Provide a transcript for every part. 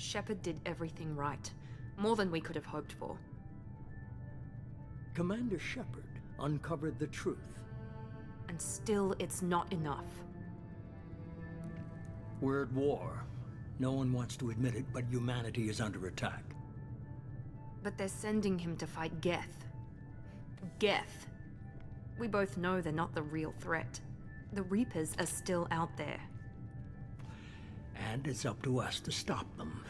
Shepard did everything right. More than we could have hoped for. Commander Shepard uncovered the truth. And still, it's not enough. We're at war. No one wants to admit it, but humanity is under attack. But they're sending him to fight Geth. Geth. We both know they're not the real threat. The Reapers are still out there. And it's up to us to stop them.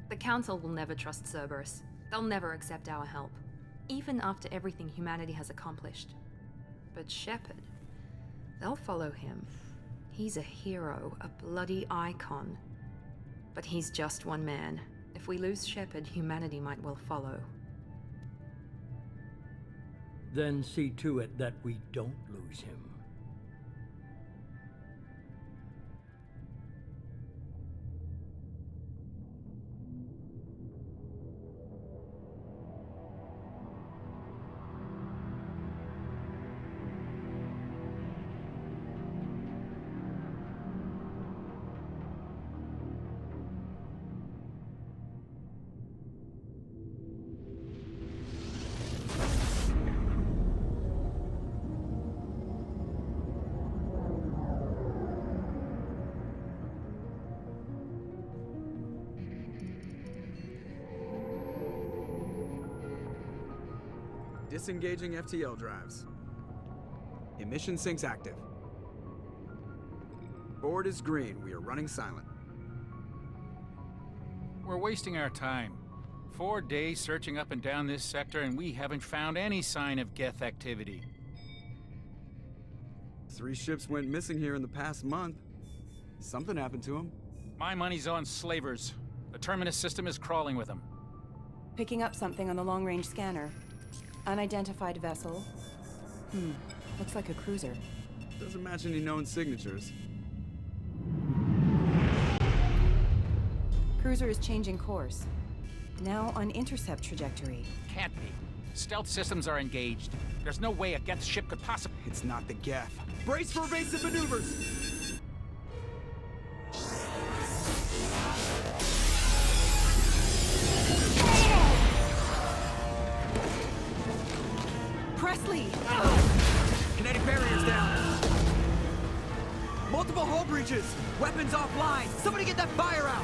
The Council will never trust Cerberus. They'll never accept our help, even after everything humanity has accomplished. But Shepard, they'll follow him. He's a hero, a bloody icon. But he's just one man. If we lose Shepard, humanity might well follow. Then see to it that we don't lose him. Disengaging FTL drives. Emission sinks active. Board is green. We are running silent. We're wasting our time. 4 days searching up and down this sector, and we haven't found any sign of Geth activity. 3 ships went missing here in the past month. Something happened to them. My money's on slavers. The Terminus system is crawling with them. Picking up something on the long-range scanner. Unidentified vessel. Looks like a cruiser. Doesn't match any known signatures. Cruiser is changing course. Now on intercept trajectory. Can't be. Stealth systems are engaged. There's no way a Geth ship could possibly... It's not the Geth. Brace for evasive maneuvers! Presley! Kinetic barriers down. Multiple hull breaches. Weapons offline. Somebody get that fire out.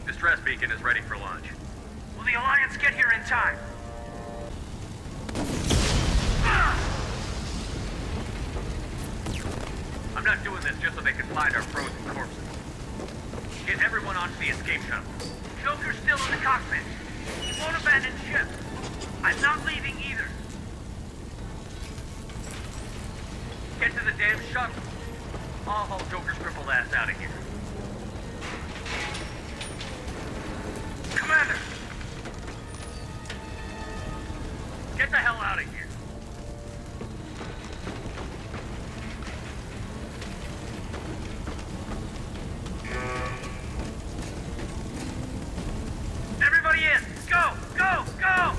Distress beacon is ready for launch. Will the Alliance get here in time? I'm not doing this just so they can find our frozen corpses. Get everyone onto the escape shuttle. Joker's still in the cockpit. He won't abandon ship. I'm not leaving either. Get to the damn shuttle. I'll haul Joker's crippled ass out of here. Commander! Get the hell out of here! Everybody in! Go! Go! Go!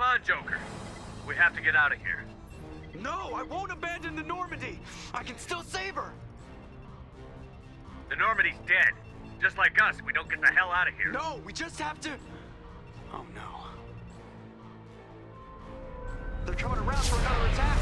on, Joker. We have to get out of here. No, I won't abandon the Normandy. I can still save her. The Normandy's dead. Just like us, we don't get the hell out of here. No, we just have to... Oh no. They're coming around for another attack.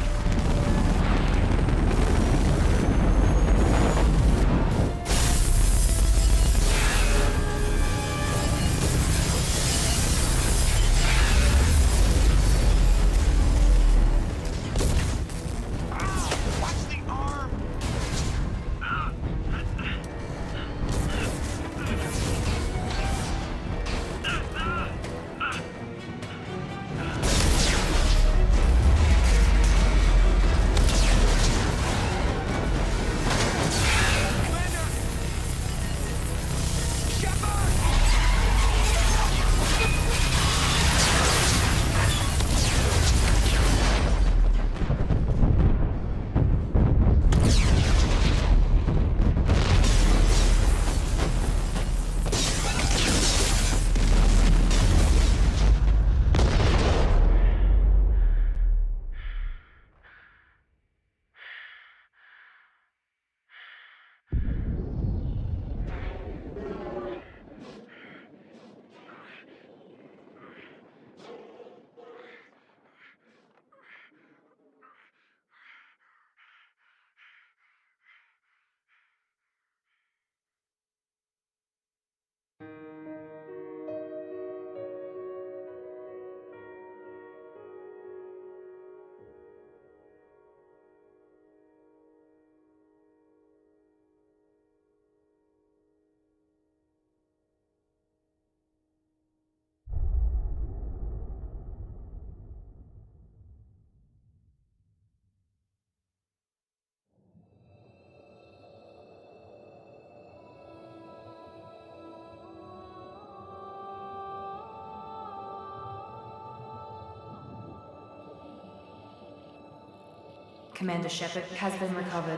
Commander Shepard has been recovered.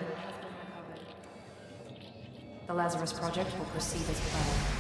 The Lazarus Project will proceed as planned.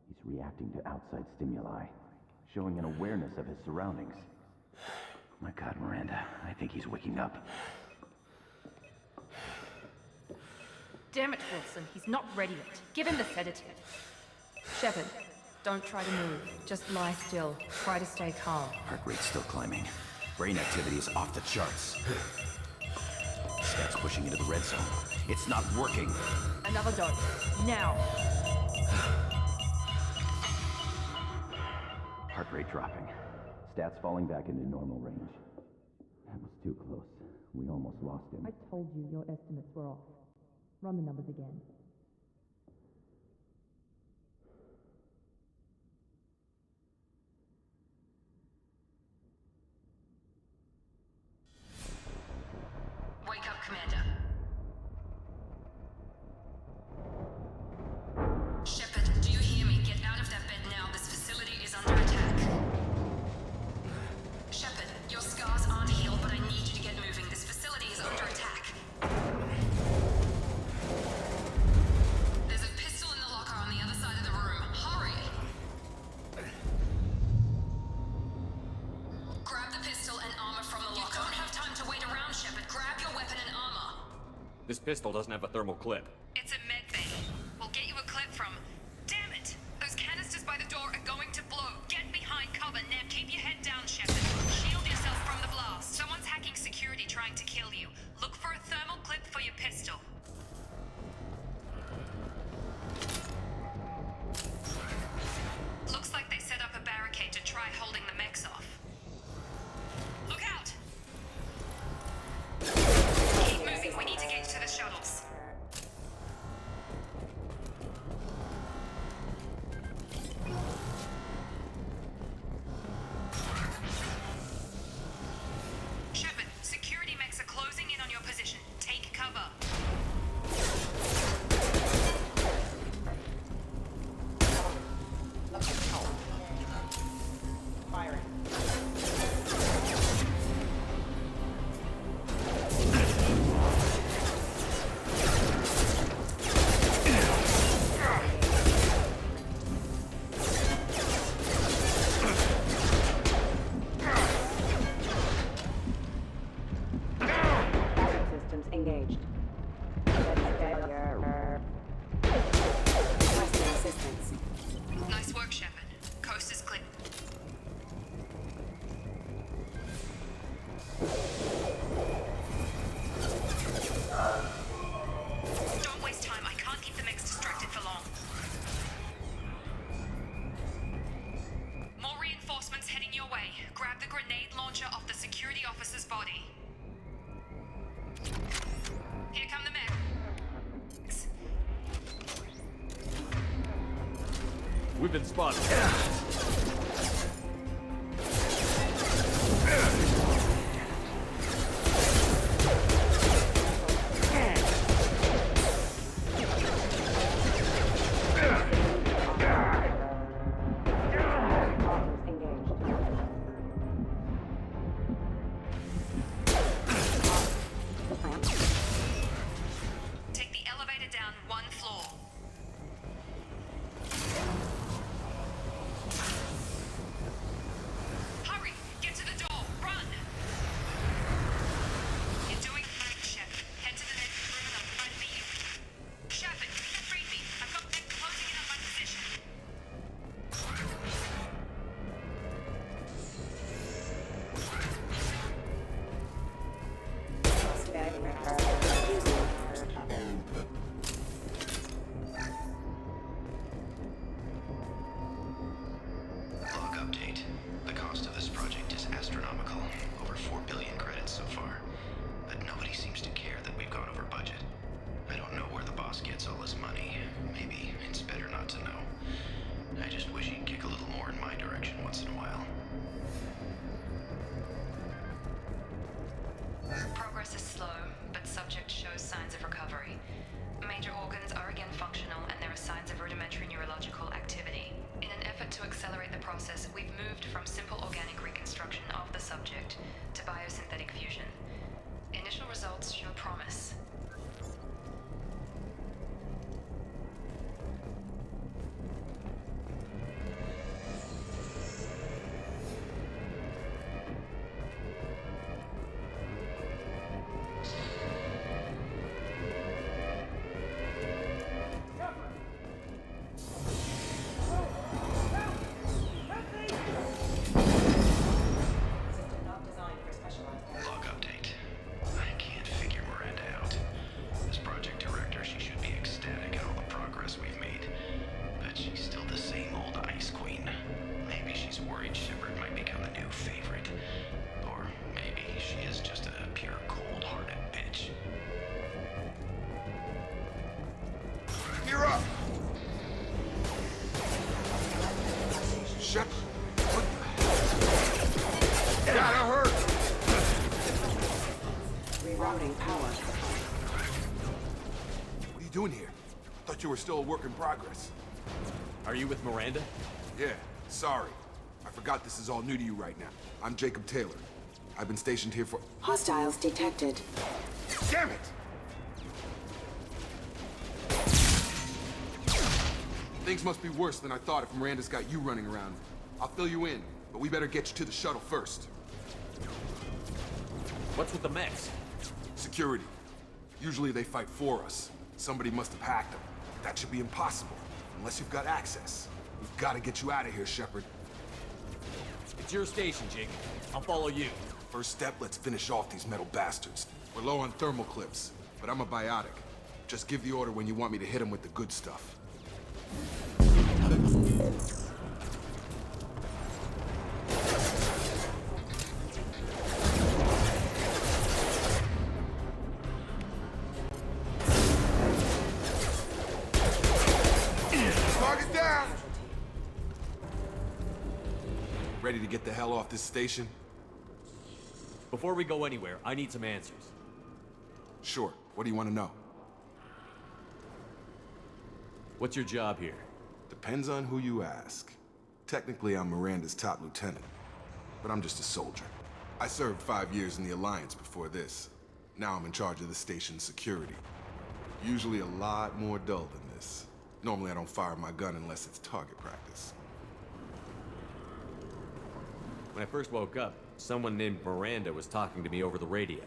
He's reacting to outside stimuli, showing an awareness of his surroundings. My God, Miranda, I think he's waking up. Damn it, Wilson, he's not ready yet. Give him the sedative. Shepard, don't try to move. Just lie still. Try to stay calm. Heart rate's still climbing. Brain activity is off the charts. Stats pushing into the red zone. It's not working. Another dose. Now. Heart rate dropping. Stats falling back into normal range. That was too close. We almost lost him. I told you your estimates were off. Run the numbers again. Wake up, Commander. Shepard, do you hear me? Get out of that bed now. This facility is under attack. Shepard, your scars aren't healed, but I need you to get moving. This facility is under attack. There's a pistol in the locker on the other side of the room. Hurry! Grab the pistol and armor from the locker. You don't have time to wait around, Shepard. Grab your weapon and armor. This pistol doesn't have a thermal clip. It's a med bay. We'll get you a clip from... Damn it! Those canisters by the door are going to blow. Get behind cover. Now keep your head down, Shepard. Shield yourself from the blast. Someone's hacking security trying to kill you. Look for a thermal clip for your pistol. Looks like they set up a barricade to try holding the mechs off. Coast is clear. Don't waste time. I can't keep the mix distracted for long. More reinforcements heading your way. Grab the grenade launcher off the security officer's body. Here come the medics. We've been spotted. Take the elevator down one floor. Hurry! Get to the door! Run! You're doing fine, Shepard. Head to the next room and I'll try to meet you. Shepard, you can read me. I've got men closing in on my position. Log update. The cost of this project is astronomical. Over 4 billion credits so far. But nobody seems to care that we've gone over budget. I don't know where the boss gets all his money. Maybe it's better not to know. I just wish he'd kick a little more in my direction once in a while. Progress is slow, but subject shows signs of recovery. Major organs are again functional, and there are signs of rudimentary neurological activity. In an effort to accelerate the process, we've moved from simple organic reconstruction of the subject to biosynthetic fusion. Initial results show promise. Log update. I can't figure Miranda out. As project director, she should be ecstatic at all the progress we've made. But she's still the same old ice queen. Maybe she's worried Shepard might become the new favorite. Or maybe she is just a pure cold-hearted bitch. You're up! Shepard, what the... Gotta hurt! Rerouting power. What are you doing here? Thought you were still a work in progress. Are you with Miranda? Yeah, sorry. I forgot this is all new to you right now. I'm Jacob Taylor. I've been stationed here for... Hostiles detected. Damn it! Things must be worse than I thought if Miranda's got you running around. I'll fill you in, but we better get you to the shuttle first. What's with the mechs? Security. Usually they fight for us. Somebody must have hacked them. That should be impossible, unless you've got access. We've got to get you out of here, Shepard. It's your station, Jake. I'll follow you. First step, let's finish off these metal bastards. We're low on thermal clips, but I'm a biotic. Just give the order when you want me to hit them with the good stuff. Target down! Ready to get the hell off this station? Before we go anywhere, I need some answers. Sure. What do you want to know? What's your job here? Depends on who you ask. Technically, I'm Miranda's top lieutenant, but I'm just a soldier. I served 5 years in the Alliance before this. Now I'm in charge of the station's security. Usually a lot more dull than this. Normally I don't fire my gun unless it's target practice. When I first woke up, someone named Miranda was talking to me over the radio.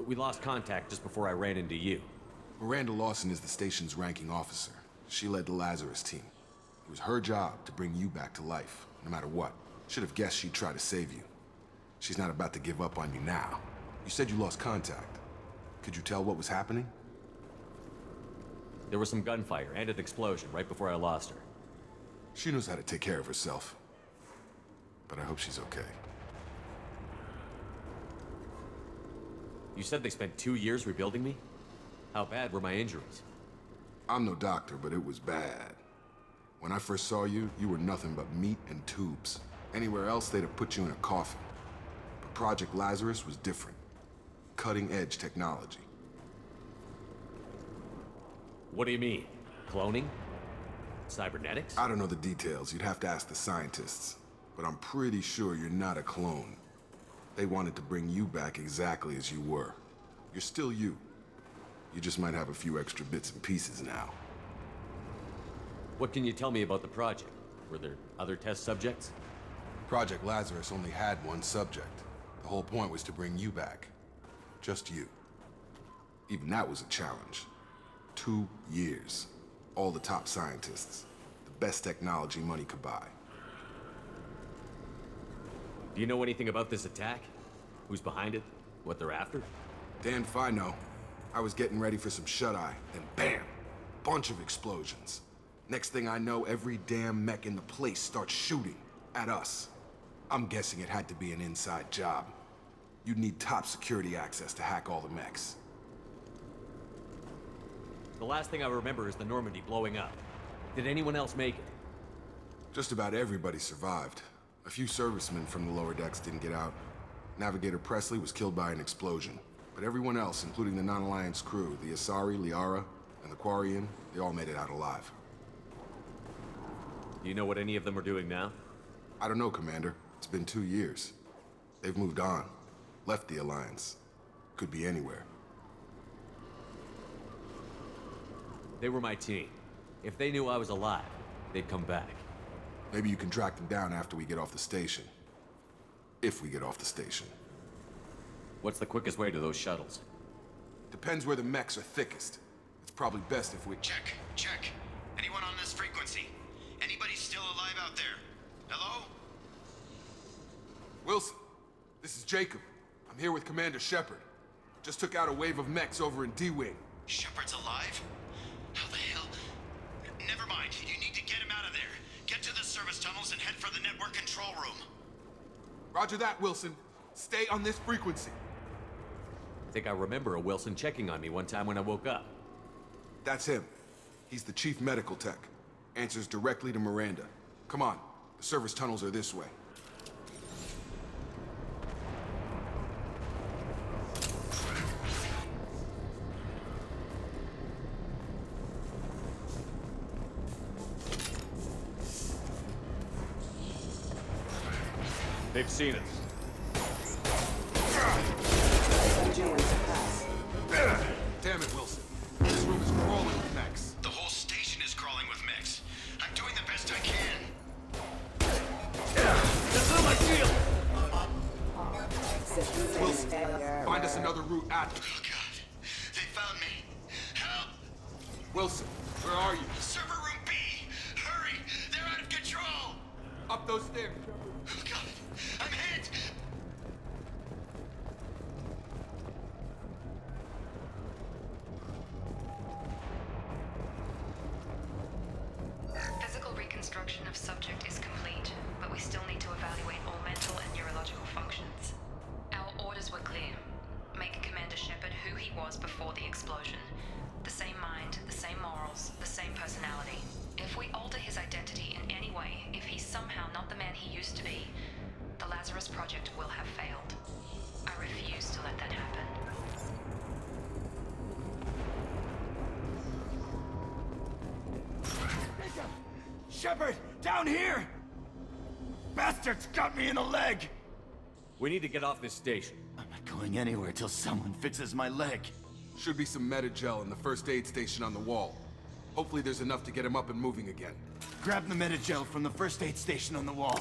We lost contact just before I ran into you. Miranda Lawson is the station's ranking officer. She led the Lazarus team. was her job to bring you back to life, no matter what. Should have guessed she'd try to save you. She's not about to give up on you now. You said you lost contact. Could you tell what was happening? There was some gunfire and an explosion right before I lost her. She knows how to take care of herself. But I hope she's okay. You said they spent 2 years rebuilding me? How bad were my injuries? I'm no doctor, but it was bad. When I first saw you, you were nothing but meat and tubes. Anywhere else, they'd have put you in a coffin. But Project Lazarus was different. Cutting-edge technology. What do you mean? Cloning? Cybernetics? I don't know the details. You'd have to ask the scientists. But I'm pretty sure you're not a clone. They wanted to bring you back exactly as you were. You're still you. You just might have a few extra bits and pieces now. What can you tell me about the project? Were there other test subjects? Project Lazarus only had one subject. The whole point was to bring you back. Just you. Even that was a challenge. 2 years. All the top scientists. The best technology money could buy. Do you know anything about this attack? Who's behind it? What they're after? Damn if I know. I was getting ready for some shut-eye, then bam! Bunch of explosions. Next thing I know, every damn mech in the place starts shooting at us. I'm guessing it had to be an inside job. You'd need top security access to hack all the mechs. The last thing I remember is the Normandy blowing up. Did anyone else make it? Just about everybody survived. A few servicemen from the lower decks didn't get out. Navigator Presley was killed by an explosion. But everyone else, including the non-Alliance crew, the Asari, Liara, and the Quarian, they all made it out alive. Do you know what any of them are doing now? I don't know, Commander. It's been 2 years. They've moved on. Left the Alliance. Could be anywhere. They were my team. If they knew I was alive, they'd come back. Maybe you can track them down after we get off the station. If we get off the station. What's the quickest way to those shuttles? Depends where the mechs are thickest. It's probably best if we... Check, check. Anyone on this frequency? Anybody still alive out there? Hello? Wilson, this is Jacob. I'm here with Commander Shepard. Just took out a wave of mechs over in D-Wing. Shepard's alive? How the hell? Never mind. You need to get him out of there. Get to the service tunnels and head for the network control room. Roger that, Wilson. Stay on this frequency. I think I remember a Wilson checking on me one time when I woke up. That's him. He's the chief medical tech. Answers directly to Miranda. Come on. The service tunnels are this way. They've seen us. Damn it, Wilson. This room is crawling with mechs. The whole station is crawling with mechs. I'm doing the best I can. Wilson, find us another route out. Oh God, they found me. Help! Wilson, where are you? Server room B. Hurry! They're out of control. Up those stairs. Oh God, I'm hit. Physical reconstruction of subject is complete, but we still need to evaluate all mental and neurological functions. Our orders were clear. Make Commander Shepard who he was before the explosion. The same mind, the same morals, the same personality. If we alter his identity in any way, if he's somehow not the man he used to be, the Lazarus Project will have failed. I refuse to let that happen. Shepard, down here! Bastards got me in the leg! We need to get off this station. I'm not going anywhere till someone fixes my leg. Should be some meta-gel in the first aid station on the wall. Hopefully there's enough to get him up and moving again. Grab the meta-gel from the first aid station on the wall.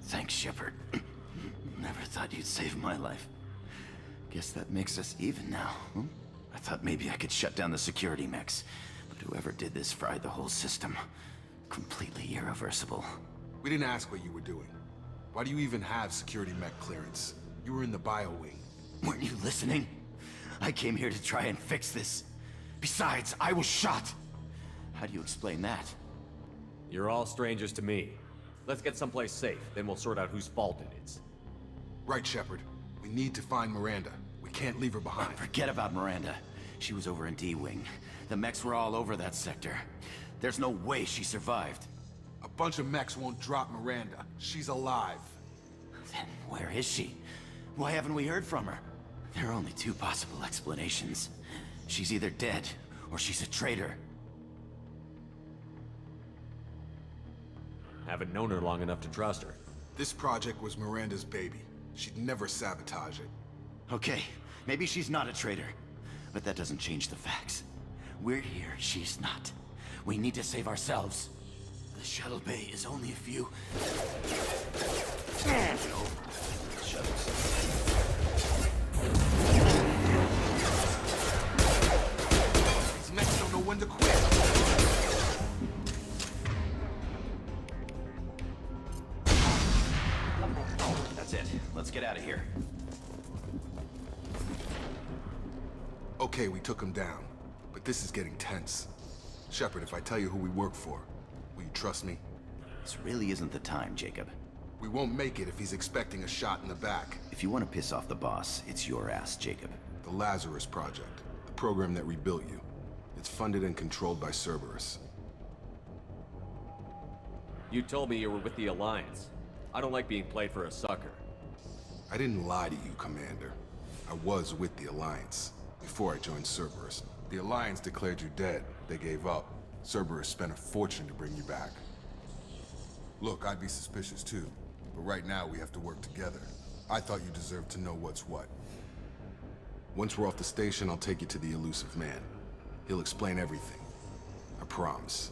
Thanks, Shepard. thought you'd save my life. Guess that makes us even now, huh? I thought maybe I could shut down the security mechs, but whoever did this fried the whole system. Completely irreversible. We didn't ask what you were doing. Why do you even have security mech clearance? You were in the bio wing. Weren't you listening? I came here to try and fix this. Besides, I was shot. How do you explain that? You're all strangers to me. Let's get someplace safe, then we'll sort out whose fault it is. Right, Shepard. We need to find Miranda. We can't leave her behind. Forget about Miranda. She was over in D-Wing. The mechs were all over that sector. There's no way she survived. A bunch of mechs won't drop Miranda. She's alive. Then where is she? Why haven't we heard from her? There are only two possible explanations. She's either dead, or she's a traitor. Haven't known her long enough to trust her. This project was Miranda's baby. She'd never sabotage it. Okay, maybe she's not a traitor. But that doesn't change the facts. We're here, she's not. We need to save ourselves. The shuttle bay is only a few... No. Shuttles. These mechs don't know when to quit. That's it. Let's get out of here. Okay, we took him down. But this is getting tense. Shepard, if I tell you who we work for, will you trust me? This really isn't the time, Jacob. We won't make it if he's expecting a shot in the back. If you want to piss off the boss, it's your ass, Jacob. The Lazarus Project, the program that rebuilt you. It's funded and controlled by Cerberus. You told me you were with the Alliance. I don't like being played for a sucker. I didn't lie to you, Commander. I was with the Alliance, before I joined Cerberus. The Alliance declared you dead. They gave up. Cerberus spent a fortune to bring you back. Look, I'd be suspicious too, but right now we have to work together. I thought you deserved to know what's what. Once we're off the station, I'll take you to the Elusive Man. He'll explain everything. I promise.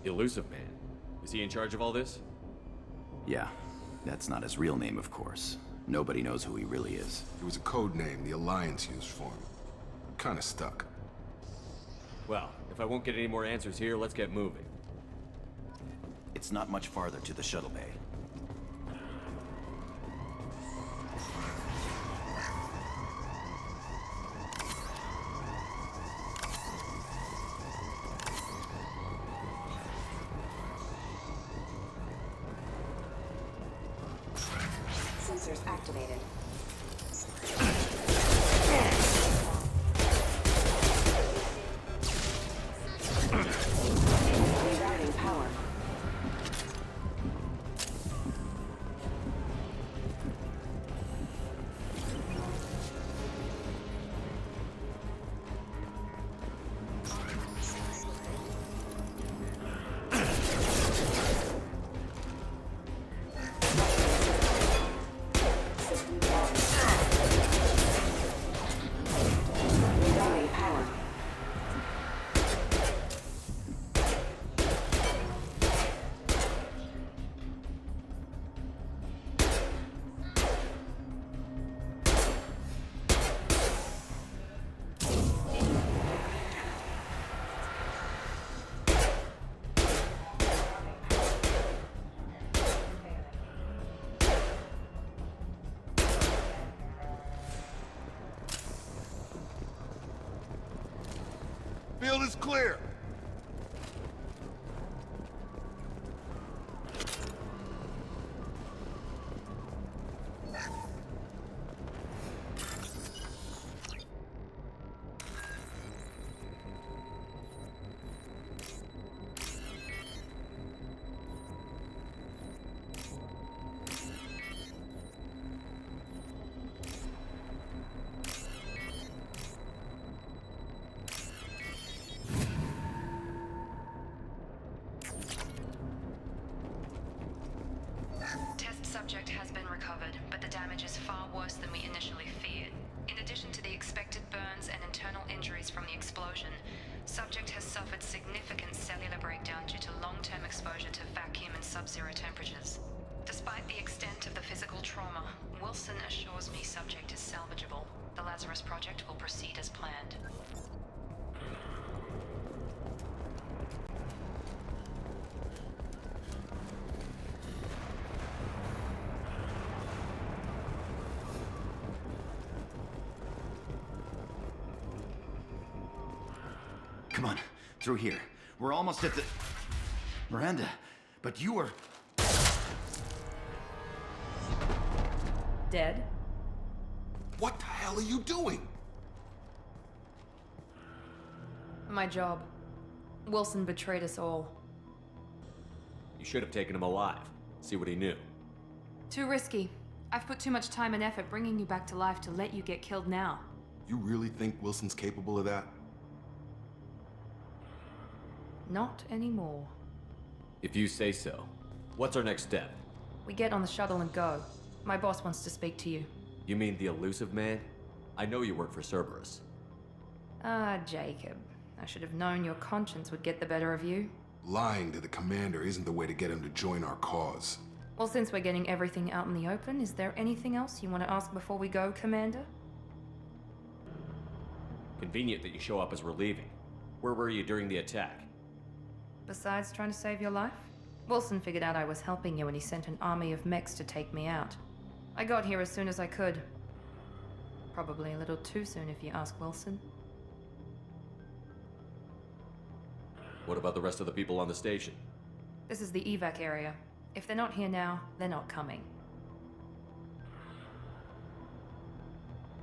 Elusive Man? Is he in charge of all this? Yeah, that's not his real name, of course. Nobody knows who he really is. It was a code name the Alliance used for him. Kinda stuck. Well, if I won't get any more answers here, let's get moving. It's not much farther to the shuttle bay. Sensors activated. Rerouting power. Field is clear. Subject has been recovered, but the damage is far worse than we initially feared. In addition to the expected burns and internal injuries from the explosion, subject has suffered significant cellular breakdown due to long-term exposure to vacuum and sub-zero temperatures. Despite Despite the extent of the physical trauma, Wilson assures me subject is salvageable. The Lazarus Project will proceed as planned. Come on, through here. We're almost at the... Miranda, but you were... Dead? What the hell are you doing? My job. Wilson betrayed us all. You should have taken him alive. See what he knew. Too risky. I've put too much time and effort bringing you back to life to let you get killed now. You really think Wilson's capable of that? Not anymore. If you say so. What's our next step? We get on the shuttle and go. My boss wants to speak to you. You mean the elusive man? I know you work for Cerberus. Ah, Jacob. I should have known your conscience would get the better of you. Lying to the commander isn't the way to get him to join our cause. Well, since we're getting everything out in the open, is there anything else you want to ask before we go, Commander? Convenient that you show up as we're leaving. Where were you during the attack? Besides trying to save your life? Wilson figured out I was helping you and he sent an army of mechs to take me out. I got here as soon as I could. Probably a little too soon if you ask Wilson. What about the rest of the people on the station? This is the evac area. If they're not here now, they're not coming.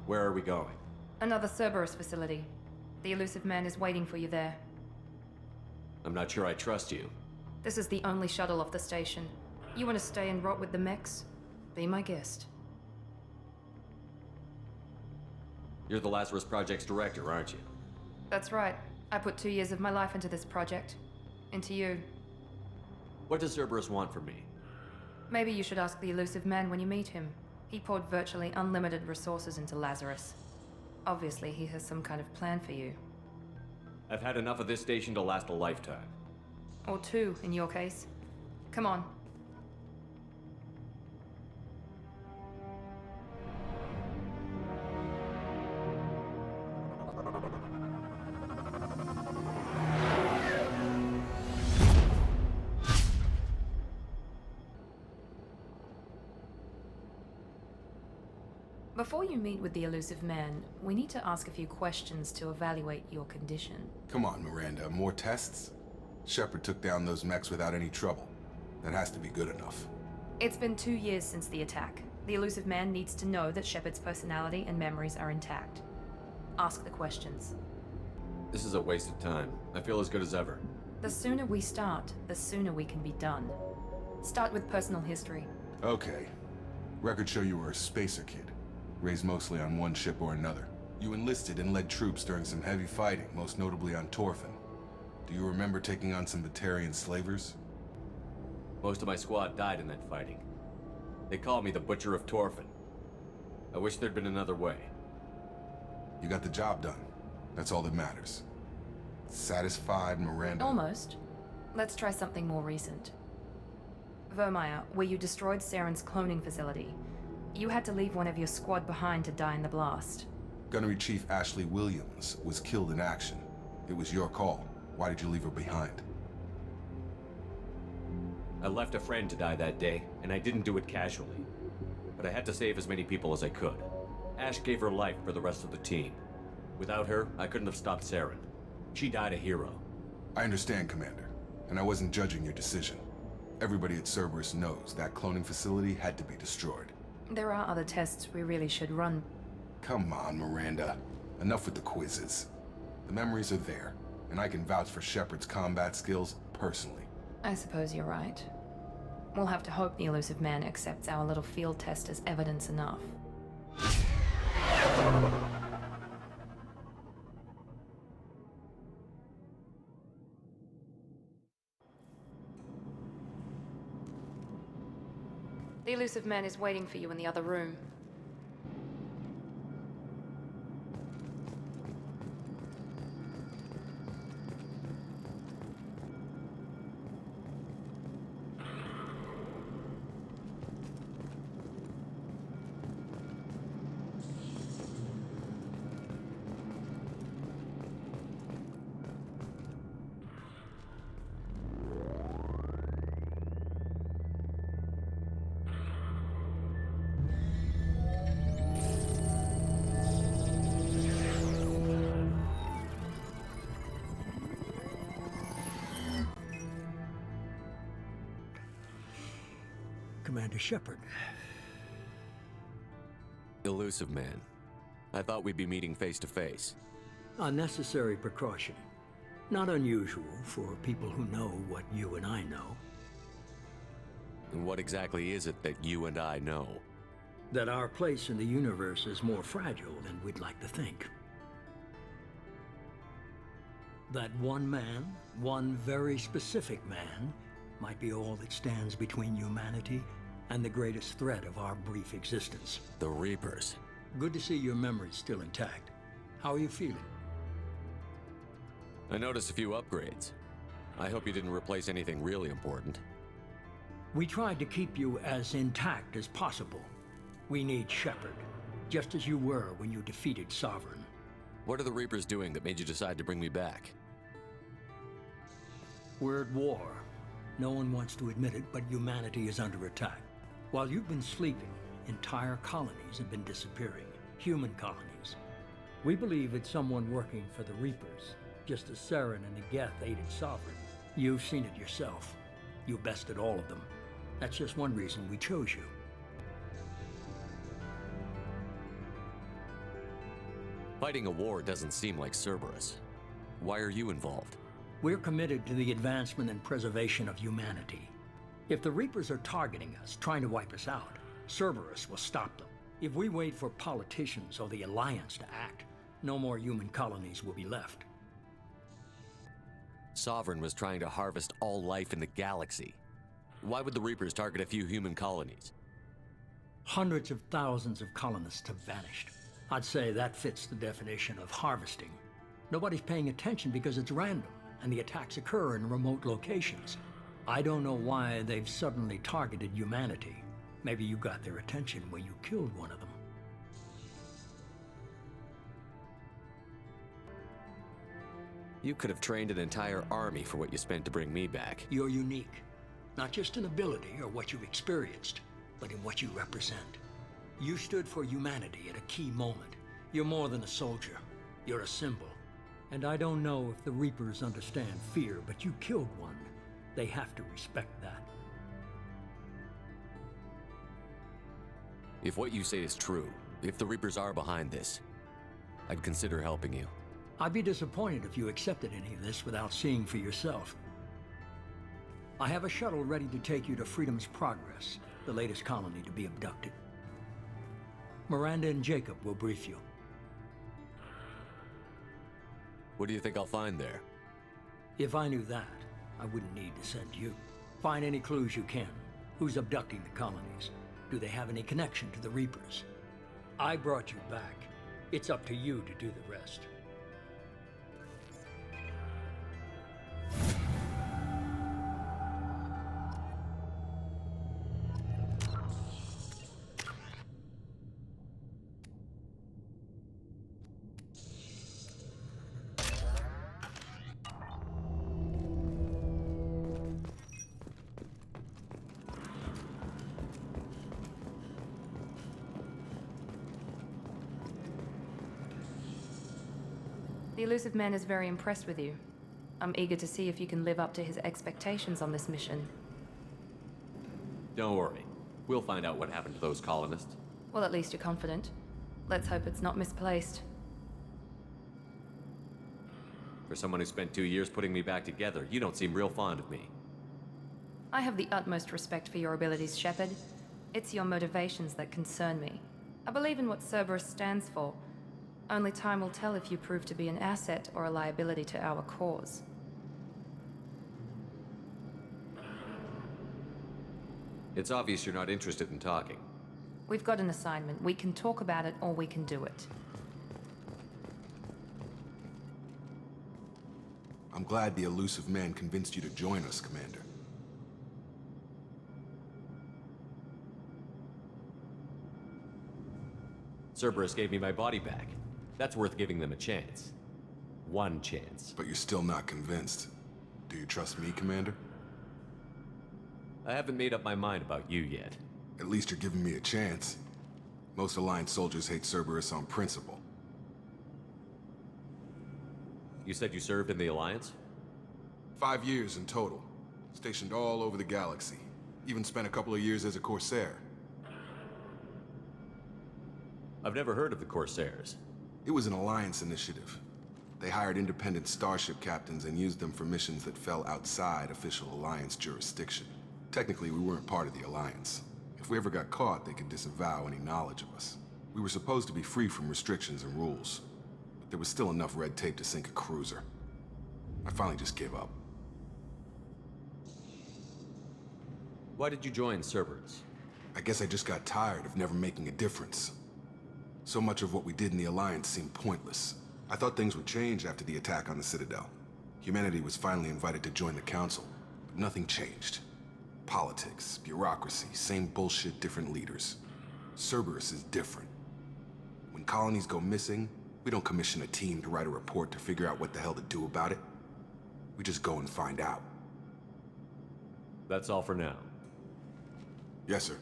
Where are we going? Another Cerberus facility. The elusive man is waiting for you there. I'm not sure I trust you. This is the only shuttle off the station. You want to stay and rot with the mechs? Be my guest. You're the Lazarus Project's director, aren't you? That's right. I put 2 years of my life into this project. Into you. What does Cerberus want from me? Maybe you should ask the elusive man when you meet him. He poured virtually unlimited resources into Lazarus. Obviously, he has some kind of plan for you. I've had enough of this station to last a lifetime. Or 2, in your case. Come on. Before you meet with the elusive man, we need to ask a few questions to evaluate your condition. Come on, Miranda, more tests? Shepard took down those mechs without any trouble. That has to be good enough. It's been 2 years since the attack. The elusive man needs to know that Shepard's personality and memories are intact. Ask the questions. This is a waste of time. I feel as good as ever. The sooner we start, the sooner we can be done. Start with personal history. Okay. Records show you were a spacer kid. Raised mostly on one ship or another. You enlisted and led troops during some heavy fighting, most notably on Torfin. Do you remember taking on some Batarian slavers? Most of my squad died in that fighting. They called me the Butcher of Torfin. I wish there'd been another way. You got the job done. That's all that matters. Satisfied, Miranda? Almost. Let's try something more recent. Vermeer, where you destroyed Saren's cloning facility. You had to leave one of your squad behind to die in the blast. Gunnery Chief Ashley Williams was killed in action. It was your call. Why did you leave her behind? I left a friend to die that day, and I didn't do it casually. But I had to save as many people as I could. Ash gave her life for the rest of the team. Without her, I couldn't have stopped Saren. She died a hero. I understand, Commander, and I wasn't judging your decision. Everybody at Cerberus knows that cloning facility had to be destroyed. There are other tests we really should run. Come on, Miranda. Enough with the quizzes. The memories are there, and I can vouch for Shepard's combat skills personally. I suppose you're right. We'll have to hope the elusive man accepts our little field test as evidence enough. The elusive man is waiting for you in the other room. Commander Shepard. Elusive man. I thought we'd be meeting face to face. A necessary precaution. Not unusual for people who know what you and I know. And what exactly is it that you and I know? That our place in the universe is more fragile than we'd like to think. That one man, one very specific man, might be all that stands between humanity and the greatest threat of our brief existence. The Reapers. Good to see your memory's still intact. How are you feeling? I noticed a few upgrades. I hope you didn't replace anything really important. We tried to keep you as intact as possible. We need Shepard, just as you were when you defeated Sovereign. What are the Reapers doing that made you decide to bring me back? We're at war. No one wants to admit it, but humanity is under attack. While you've been sleeping, entire colonies have been disappearing. Human colonies. We believe it's someone working for the Reapers, just as Saren and the Geth aided Sovereign. You've seen it yourself. You bested all of them. That's just one reason we chose you. Fighting a war doesn't seem like Cerberus. Why are you involved? We're committed to the advancement and preservation of humanity. If the Reapers are targeting us, trying to wipe us out, Cerberus will stop them. If we wait for politicians or the Alliance to act, no more human colonies will be left. Sovereign was trying to harvest all life in the galaxy. Why would the Reapers target a few human colonies? Hundreds of thousands of colonists have vanished. I'd say that fits the definition of harvesting. Nobody's paying attention because it's random, and the attacks occur in remote locations. I don't know why they've suddenly targeted humanity. Maybe you got their attention when you killed one of them. You could have trained an entire army for what you spent to bring me back. You're unique. Not just in ability or what you've experienced, but in what you represent. You stood for humanity at a key moment. You're more than a soldier. You're a symbol. And I don't know if the Reapers understand fear, but you killed one. They have to respect that. If what you say is true, if the Reapers are behind this, I'd consider helping you. I'd be disappointed if you accepted any of this without seeing for yourself. I have a shuttle ready to take you to Freedom's Progress, the latest colony to be abducted. Miranda and Jacob will brief you. What do you think I'll find there? If I knew that, I wouldn't need to send you. Find any clues you can. Who's abducting the colonies? Do they have any connection to the Reapers? I brought you back. It's up to you to do the rest. The Elusive Man is very impressed with you. I'm eager to see if you can live up to his expectations on this mission. Don't worry. We'll find out what happened to those colonists. Well, at least you're confident. Let's hope it's not misplaced. For someone who spent 2 years putting me back together, you don't seem real fond of me. I have the utmost respect for your abilities, Shepard. It's your motivations that concern me. I believe in what Cerberus stands for. Only time will tell if you prove to be an asset or a liability to our cause. It's obvious you're not interested in talking. We've got an assignment. We can talk about it or we can do it. I'm glad the Elusive Man convinced you to join us, Commander. Cerberus gave me my body back. That's worth giving them a chance. One chance. But you're still not convinced. Do you trust me, Commander? I haven't made up my mind about you yet. At least you're giving me a chance. Most Alliance soldiers hate Cerberus on principle. You said you served in the Alliance? 5 years in total. Stationed all over the galaxy. Even spent a couple of years as a Corsair. I've never heard of the Corsairs. It was an Alliance initiative. They hired independent starship captains and used them for missions that fell outside official Alliance jurisdiction. Technically, we weren't part of the Alliance. If we ever got caught, they could disavow any knowledge of us. We were supposed to be free from restrictions and rules, but there was still enough red tape to sink a cruiser. I finally just gave up. Why did you join Cerberus? I guess I just got tired of never making a difference. So much of what we did in the Alliance seemed pointless. I thought things would change after the attack on the Citadel. Humanity was finally invited to join the Council, but nothing changed. Politics, bureaucracy, same bullshit, different leaders. Cerberus is different. When colonies go missing, we don't commission a team to write a report to figure out what the hell to do about it. We just go and find out. That's all for now. Yes, sir.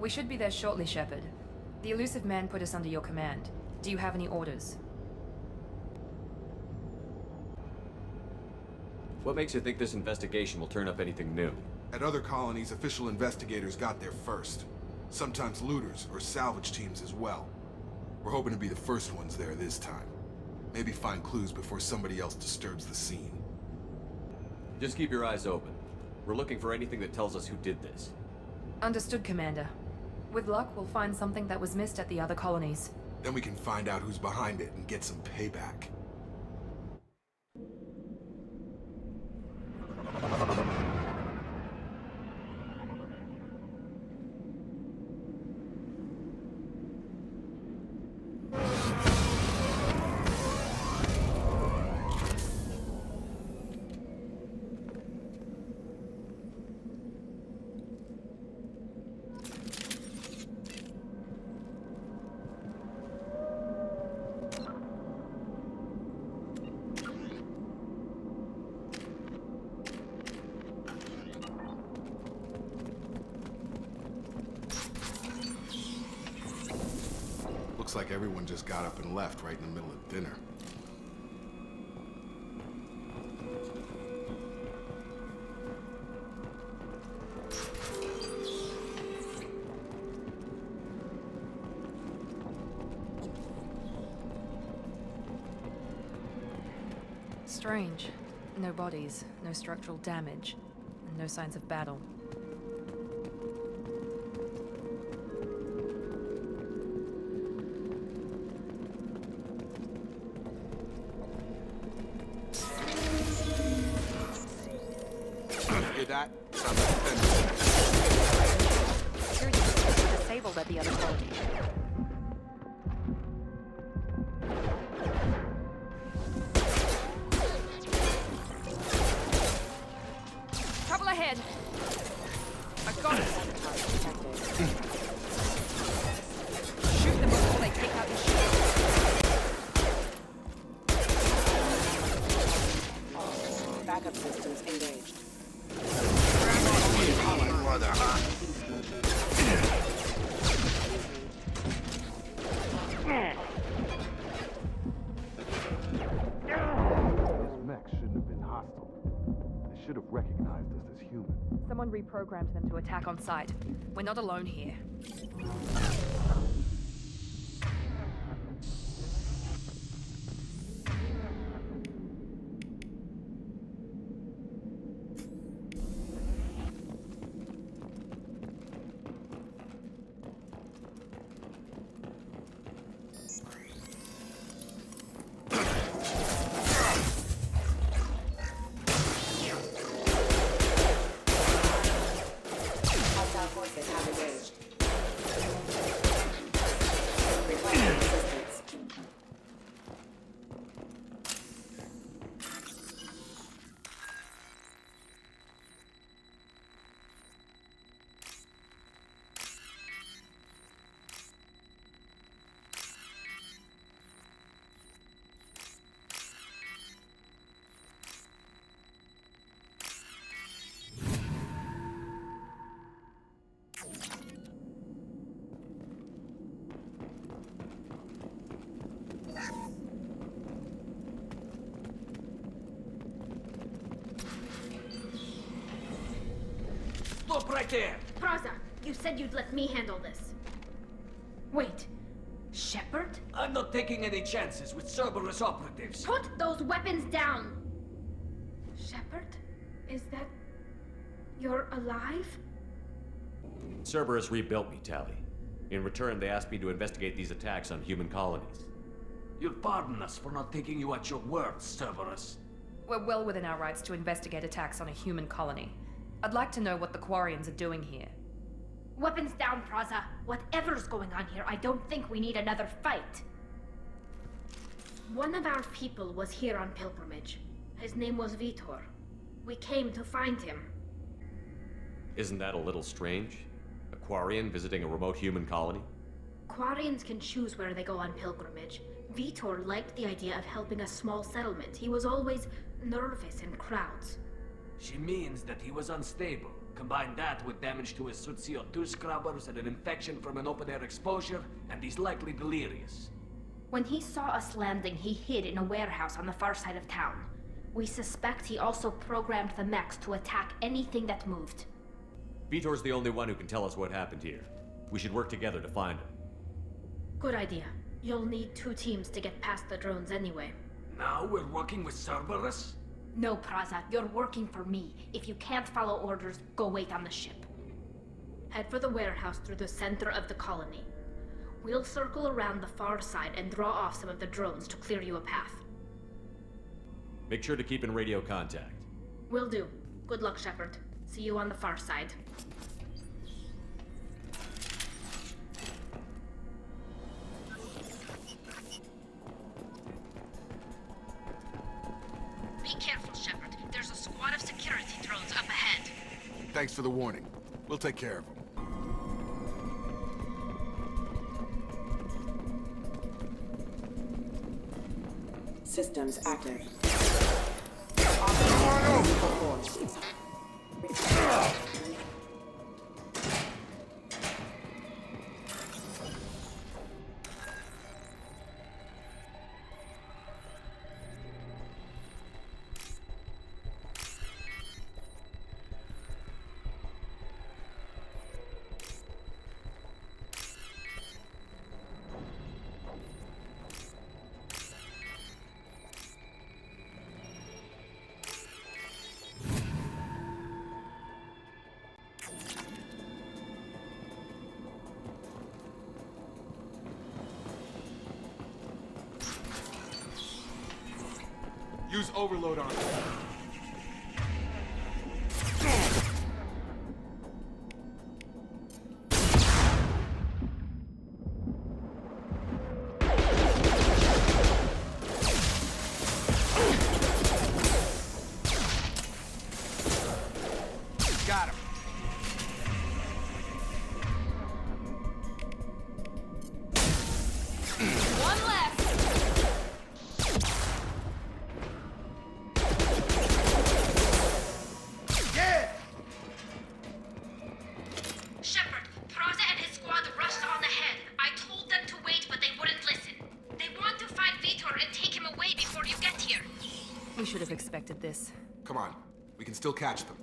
We should be there shortly, Shepard. The elusive man put us under your command. Do you have any orders? What makes you think this investigation will turn up anything new? At other colonies, official investigators got there first. Sometimes looters or salvage teams as well. We're hoping to be the first ones there this time. Maybe find clues before somebody else disturbs the scene. Just keep your eyes open. We're looking for anything that tells us who did this. Understood, Commander. With luck, we'll find something that was missed at the other colonies. Then we can find out who's behind it and get some payback. Looks like everyone just got up and left right in the middle of dinner. Strange. No bodies, no structural damage, and no signs of battle. That? Security systems are disabled at the other colony. Trouble ahead. I got it. Shoot them before they take out the ship. Backup systems engaged. Recognized us as human. Someone reprogrammed them to attack on sight. We're not alone here. Hostile forces have engaged. right there! Braza, you said you'd let me handle this. Wait, Shepard? I'm not taking any chances with Cerberus operatives. Put those weapons down! Shepard? Is that... you're alive? Cerberus rebuilt me, Tally. In return, they asked me to investigate these attacks on human colonies. You'll pardon us for not taking you at your word, Cerberus. We're well within our rights to investigate attacks on a human colony. I'd like to know what the Quarians are doing here. Weapons down, Braza. Whatever's going on here, I don't think we need another fight. One of our people was here on pilgrimage. His name was Vitor. We came to find him. Isn't that a little strange? A Quarian visiting a remote human colony? Quarians can choose where they go on pilgrimage. Vitor liked the idea of helping a small settlement. He was always nervous in crowds. She means that he was unstable. Combine that with damage to his suit CO2 scrubbers and an infection from an open-air exposure, and he's likely delirious. When he saw us landing, he hid in a warehouse on the far side of town. We suspect he also programmed the mechs to attack anything that moved. Vitor's the only one who can tell us what happened here. We should work together to find him. Good idea. You'll need 2 teams to get past the drones anyway. Now we're working with Cerberus? No, Praza, you're working for me. If you can't follow orders, go wait on the ship. Head for the warehouse through the center of the colony. We'll circle around the far side and draw off some of the drones to clear you a path. Make sure to keep in radio contact. Will do. Good luck, Shepard. See you on the far side. Be careful, Shepard. There's a squad of security drones up ahead. Thanks for the warning. We'll take care of them. Systems active. Use overload on it. Got him. One left! Shepard, Praza and his squad rushed on ahead. I told them to wait, but they wouldn't listen. They want to find Vitor and take him away before you get here. We should have expected this. Come on. We can still catch them.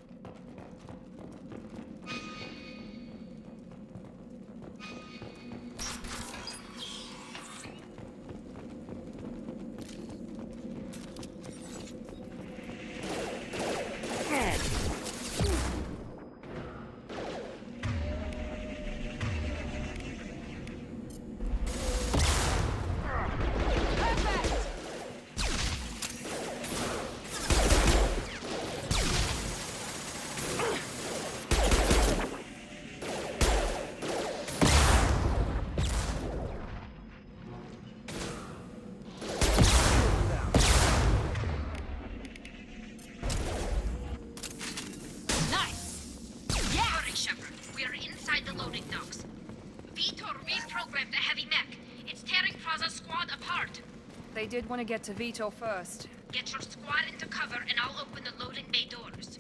They did want to get to Vitor first. Get your squad into cover and I'll open the loading bay doors.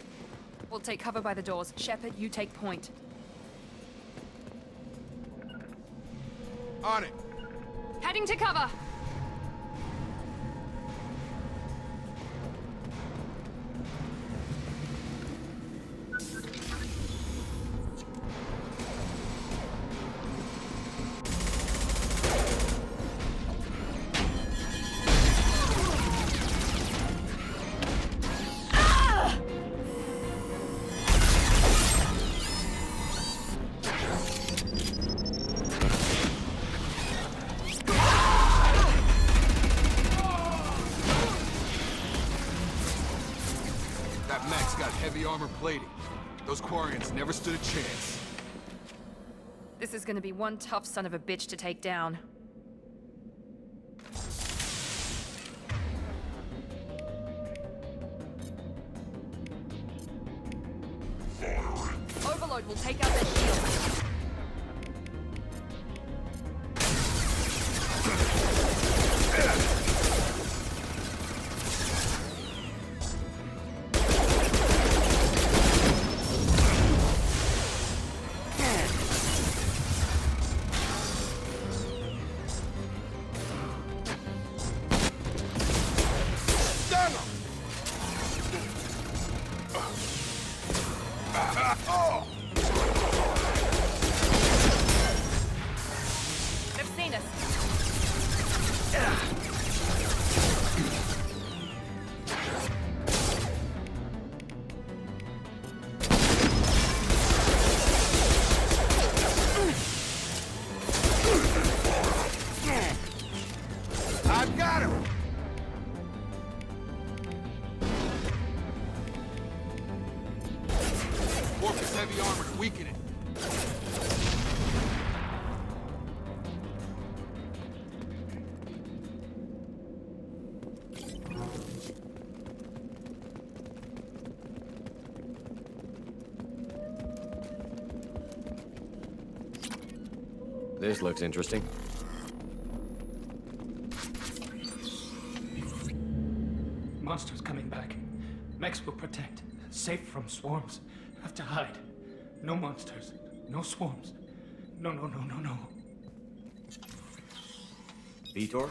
We'll take cover by the doors. Shepard, you take point. On it. Heading to cover! heavy armor plating. Those Quarians never stood a chance. This is gonna be one tough son of a bitch to take down. Overload will take out their shield. They've seen us. I've got him! Warp his heavy armor to weaken it. This looks interesting. Monsters coming back. Mechs will protect. Safe from swarms. Have to hide. No monsters. No swarms. No. Vitor?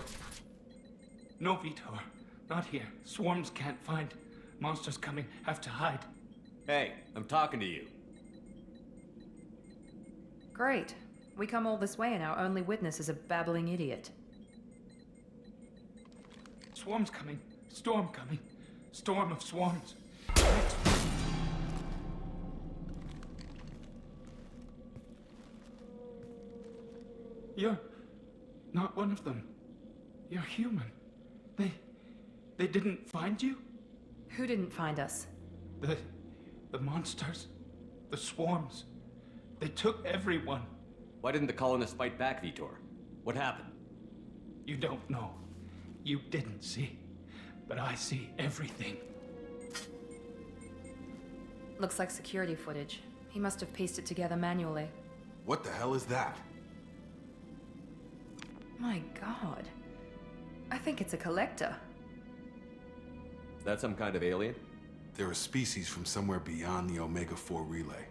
No Vitor. Not here. Swarms can't find. Monsters coming. Have to hide. Hey, I'm talking to you. Great. We come all this way and our only witness is a babbling idiot. Swarms coming. Storm coming. Storm of swarms. You're not one of them. You're human. They didn't find you? Who didn't find us? The monsters. The swarms. They took everyone. Why didn't the colonists fight back, Vitor? What happened? You don't know. You didn't see. But I see everything. Looks like security footage. He must have pieced it together manually. What the hell is that? My god. I think it's a collector. Is that some kind of alien? They're a species from somewhere beyond the Omega-4 relay.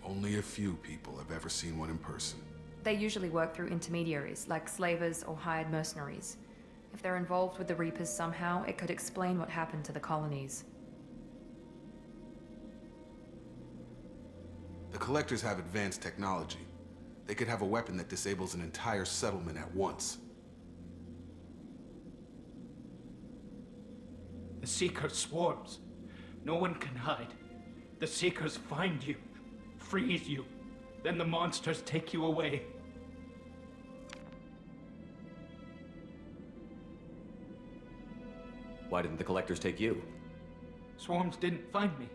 Only a few people have ever seen one in person. They usually work through intermediaries, like slavers or hired mercenaries. If they're involved with the Reapers somehow, it could explain what happened to the colonies. The Collectors have advanced technology. They could have a weapon that disables an entire settlement at once. The Seeker swarms. No one can hide. The Seekers find you, freeze you, then the monsters take you away. Why didn't the Collectors take you? Swarms didn't find me.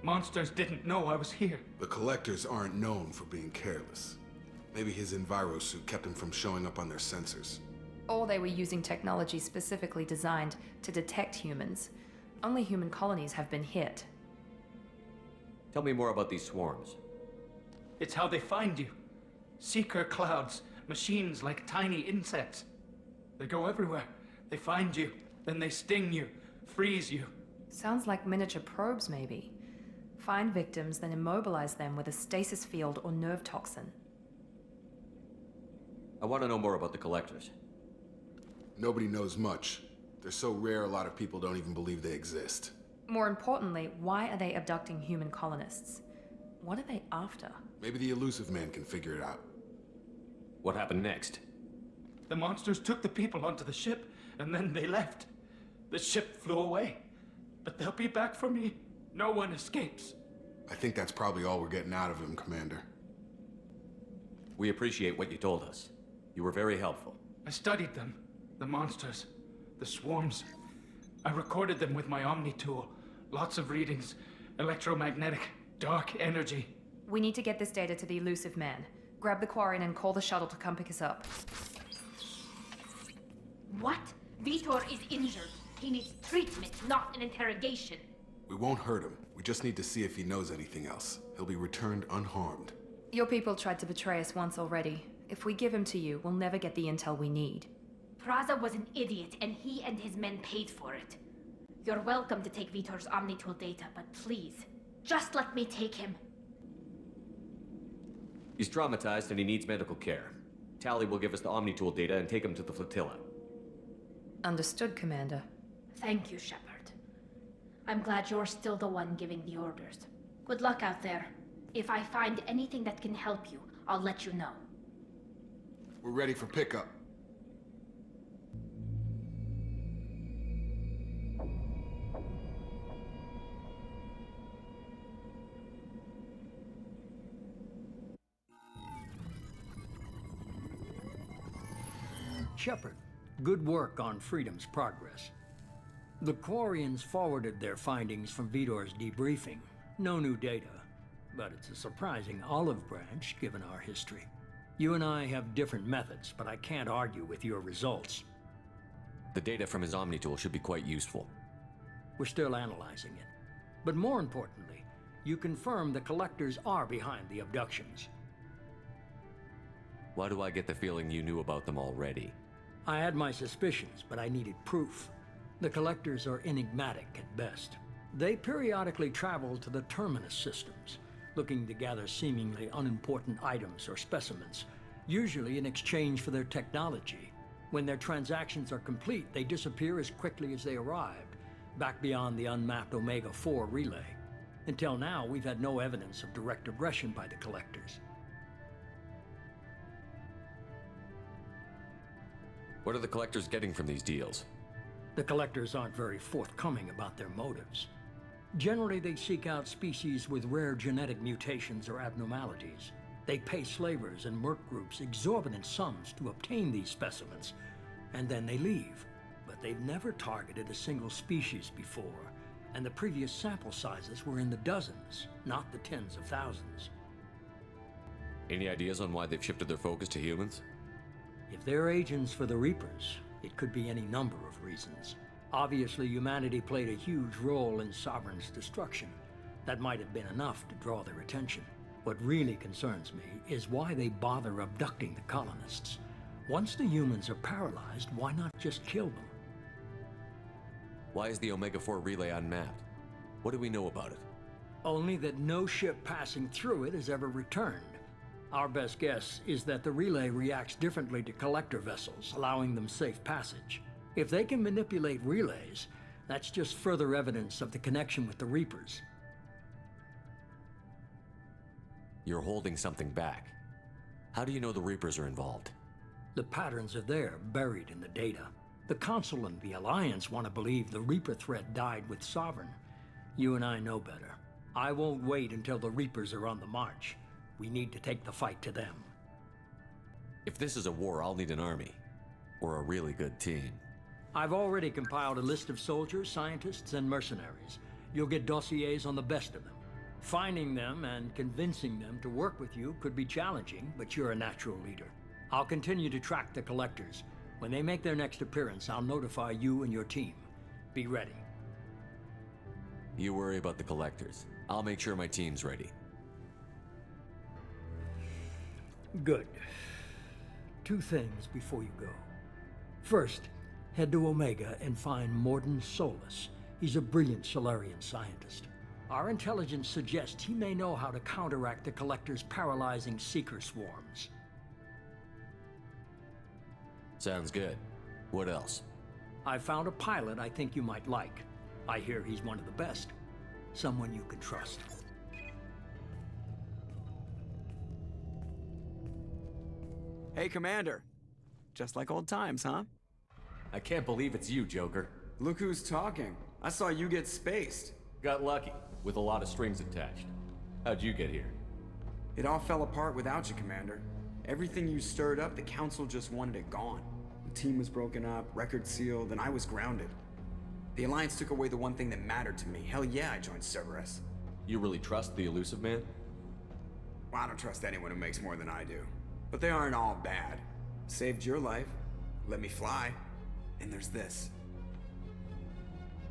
Monsters didn't know I was here. The Collectors aren't known for being careless. Maybe his enviro suit kept him from showing up on their sensors. Or they were using technology specifically designed to detect humans. Only human colonies have been hit. Tell me more about these swarms. It's how they find you. Seeker clouds, machines like tiny insects. They go everywhere. They find you, then they sting you, freeze you. Sounds like miniature probes, maybe. Find victims, then immobilize them with a stasis field or nerve toxin. I want to know more about the Collectors. Nobody knows much. They're so rare, a lot of people don't even believe they exist. More importantly, why are they abducting human colonists? What are they after? Maybe the Elusive Man can figure it out. What happened next? The monsters took the people onto the ship, and then they left. The ship flew away. But they'll be back for me. No one escapes. I think that's probably all we're getting out of him, Commander. We appreciate what you told us. You were very helpful. I studied them. The monsters. The swarms. I recorded them with my Omni tool. Lots of readings. Electromagnetic, dark energy. We need to get this data to the elusive man. Grab the Quarren and call the shuttle to come pick us up. What? Vitor is injured. He needs treatment, not an interrogation. We won't hurt him. We just need to see if he knows anything else. He'll be returned unharmed. Your people tried to betray us once already. If we give him to you, we'll never get the intel we need. Praza was an idiot, and he and his men paid for it. You're welcome to take Vitor's Omnitool data, but please, just let me take him. He's traumatized and he needs medical care. Tally will give us the Omnitool data and take him to the flotilla. Understood, Commander. Thank you, Shepard. I'm glad you're still the one giving the orders. Good luck out there. If I find anything that can help you, I'll let you know. We're ready for pickup. Shepard, good work on Freedom's progress. The Quarians forwarded their findings from Vitor's debriefing. No new data, but it's a surprising olive branch given our history. You and I have different methods, but I can't argue with your results. The data from his Omnitool should be quite useful. We're still analyzing it. But more importantly, you confirm the collectors are behind the abductions. Why do I get the feeling you knew about them already? I had my suspicions, but I needed proof. The collectors are enigmatic at best. They periodically travel to the terminus systems, looking to gather seemingly unimportant items or specimens, usually in exchange for their technology. When their transactions are complete, they disappear as quickly as they arrived, back beyond the unmapped Omega-4 relay. Until now, we've had no evidence of direct aggression by the collectors. What are the collectors getting from these deals? The collectors aren't very forthcoming about their motives. Generally, they seek out species with rare genetic mutations or abnormalities. They pay slavers and merc groups exorbitant sums to obtain these specimens, and then they leave. But they've never targeted a single species before, and the previous sample sizes were in the dozens, not the tens of thousands. Any ideas on why they've shifted their focus to humans? If they're agents for the Reapers, it could be any number of reasons. Obviously, humanity played a huge role in Sovereign's destruction. That might have been enough to draw their attention. What really concerns me is why they bother abducting the colonists. Once the humans are paralyzed, why not just kill them? Why is the Omega-4 relay unmapped? What do we know about it? Only that no ship passing through it has ever returned. Our best guess is that the relay reacts differently to collector vessels, allowing them safe passage. If they can manipulate relays, that's just further evidence of the connection with the Reapers. You're holding something back. How do you know the Reapers are involved? The patterns are there, buried in the data. The Council and the Alliance want to believe the Reaper threat died with Sovereign. You and I know better. I won't wait until the Reapers are on the march. We need to take the fight to them. If this is a war, I'll need an army. Or a really good team. I've already compiled a list of soldiers, scientists, and mercenaries. You'll get dossiers on the best of them. Finding them and convincing them to work with you could be challenging, but you're a natural leader. I'll continue to track the collectors. When they make their next appearance, I'll notify you and your team. Be ready. You worry about the collectors. I'll make sure my team's ready. Good. 2 things before you go. First, head to Omega and find Morden Solus. He's a brilliant Solarian scientist. Our intelligence suggests he may know how to counteract the Collector's paralyzing Seeker swarms. Sounds good. What else? I found a pilot I think you might like. I hear he's one of the best. Someone you can trust. Hey, Commander. Just like old times, huh? I can't believe it's you, Joker. Look who's talking. I saw you get spaced. Got lucky, with a lot of strings attached. How'd you get here? It all fell apart without you, Commander. Everything you stirred up, the Council just wanted it gone. The team was broken up, record sealed, and I was grounded. The Alliance took away the one thing that mattered to me. Hell yeah, I joined Cerberus. You really trust the elusive man? Well, I don't trust anyone who makes more than I do. But they aren't all bad. Saved your life, let me fly, and there's this.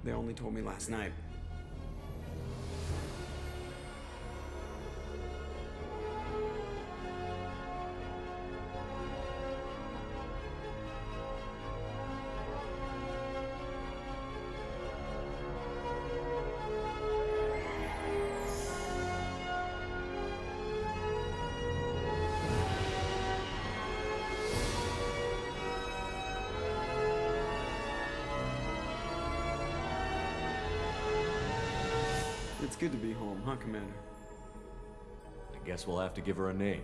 They only told me last night. It's good to be home, huh, Commander? I guess we'll have to give her a name.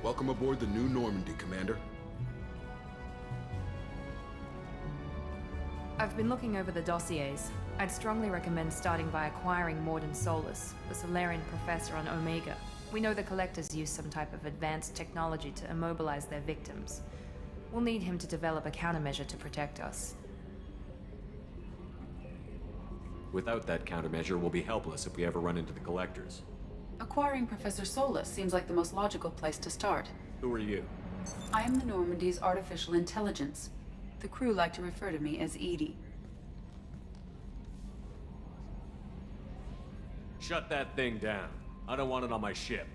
Welcome aboard the New Normandy, Commander. I've been looking over the dossiers. I'd strongly recommend starting by acquiring Morden Solus, the Solarian professor on Omega. We know the Collectors use some type of advanced technology to immobilize their victims. We'll need him to develop a countermeasure to protect us. Without that countermeasure, we'll be helpless if we ever run into the Collectors. Acquiring Professor Solus seems like the most logical place to start. Who are you? I am the Normandy's artificial intelligence. The crew like to refer to me as Edie. Shut that thing down. I don't want it on my ship.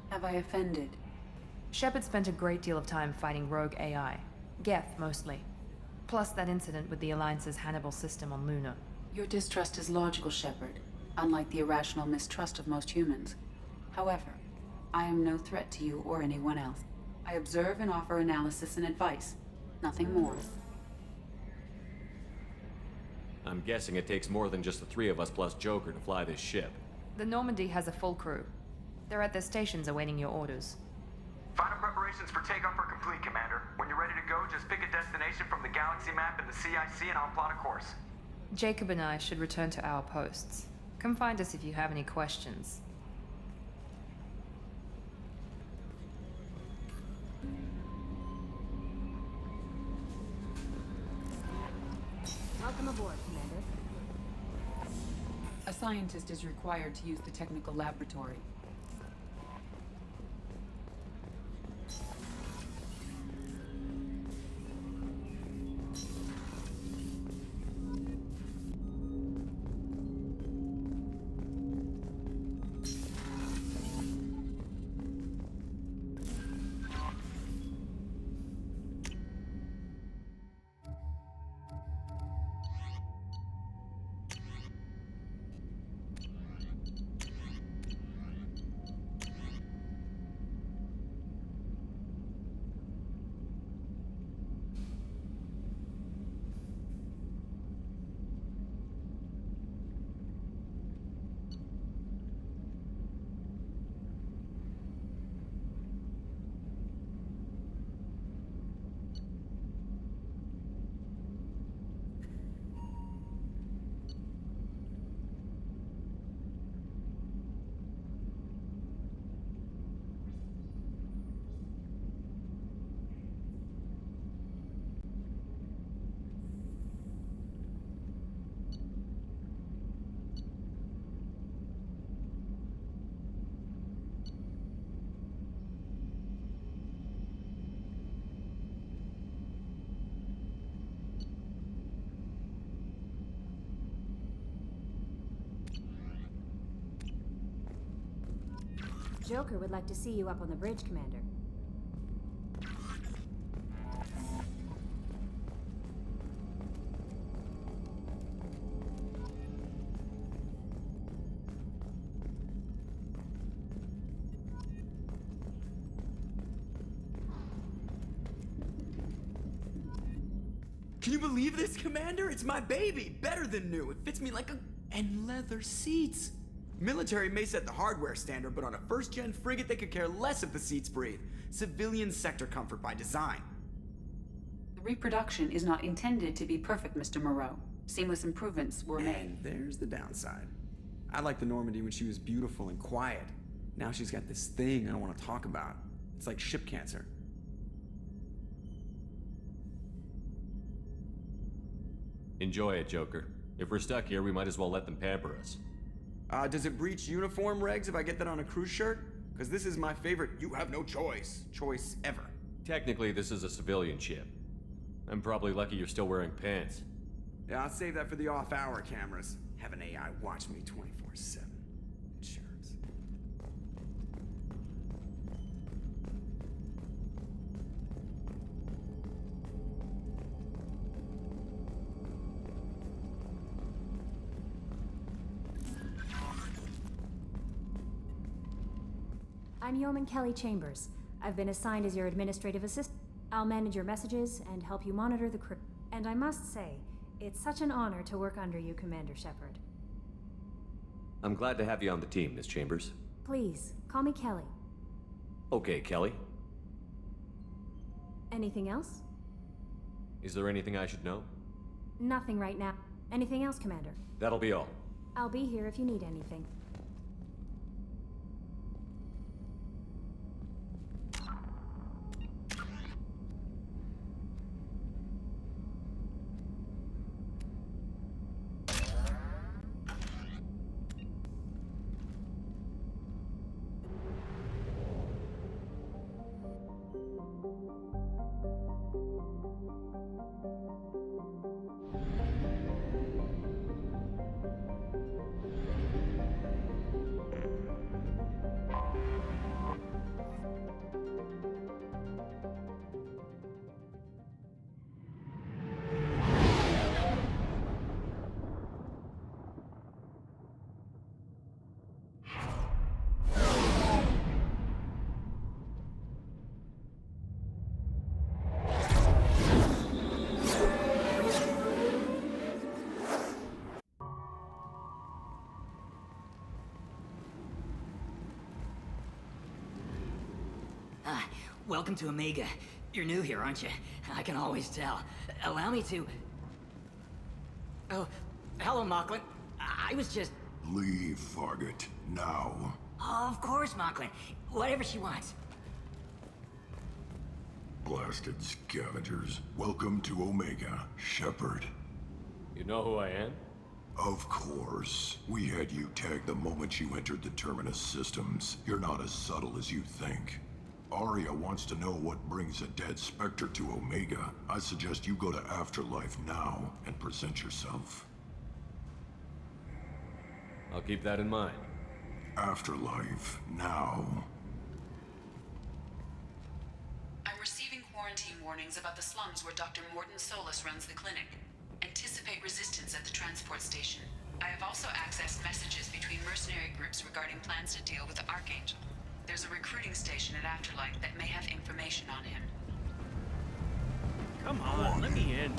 Have I offended? Shepard spent a great deal of time fighting rogue AI. Geth, mostly. Plus that incident with the Alliance's Hannibal system on Luna. Your distrust is logical, Shepard, unlike the irrational mistrust of most humans. However, I am no threat to you or anyone else. I observe and offer analysis and advice. Nothing more. I'm guessing it takes more than just the three of us plus Joker to fly this ship. The Normandy has a full crew. They're at their stations awaiting your orders. Final preparations for takeoff are complete, Commander. When you're ready to go, just pick a destination from the galaxy map in the CIC and I'll plot a course. Jacob and I should return to our posts. Come find us if you have any questions. Welcome aboard, Commander. A scientist is required to use the technical laboratory. Joker would like to see you up on the bridge, Commander. Can you believe this, Commander? It's my baby! Better than new. It fits me like a... And leather seats. Military may set the hardware standard, but on a first-gen frigate, they could care less if the seats breathe. Civilian sector comfort by design. The reproduction is not intended to be perfect, Mr. Moreau. Seamless improvements were made. And there's the downside. I liked the Normandy when she was beautiful and quiet. Now she's got this thing I don't want to talk about. It's like ship cancer. Enjoy it, Joker. If we're stuck here, we might as well let them pamper us. Does it breach uniform regs if I get that on a cruise shirt? Because this is my favorite you have no choice ever. Technically, this is a civilian ship. I'm probably lucky you're still wearing pants. Yeah, I'll save that for the off-hour cameras. Have an AI watch me 24/7. Insurance. I'm Yeoman Kelly Chambers. I've been assigned as your administrative assistant. I'll manage your messages and help you monitor the crew. And I must say, it's such an honor to work under you, Commander Shepard. I'm glad to have you on the team, Miss Chambers. Please, call me Kelly. Okay, Kelly. Anything else? Is there anything I should know? Nothing right now. Anything else, Commander? That'll be all. I'll be here if you need anything. Welcome to Omega. You're new here, aren't you? I can always tell. Allow me to... Oh, hello, Mocklin. I was just... Leave, Fargate. Now. Of course, Mocklin. Whatever she wants. Blasted scavengers. Welcome to Omega, Shepard. You know who I am? Of course. We had you tagged the moment you entered the Terminus systems. You're not as subtle as you think. Aria wants to know what brings a dead Spectre to Omega. I suggest you go to Afterlife now and present yourself. I'll keep that in mind. Afterlife now. I'm receiving quarantine warnings about the slums where Dr. Morton Solus runs the clinic. Anticipate resistance at the transport station. I have also accessed messages between mercenary groups regarding plans to deal with the Archangel. There's a recruiting station at Afterlife that may have information on him. Come on, let me in.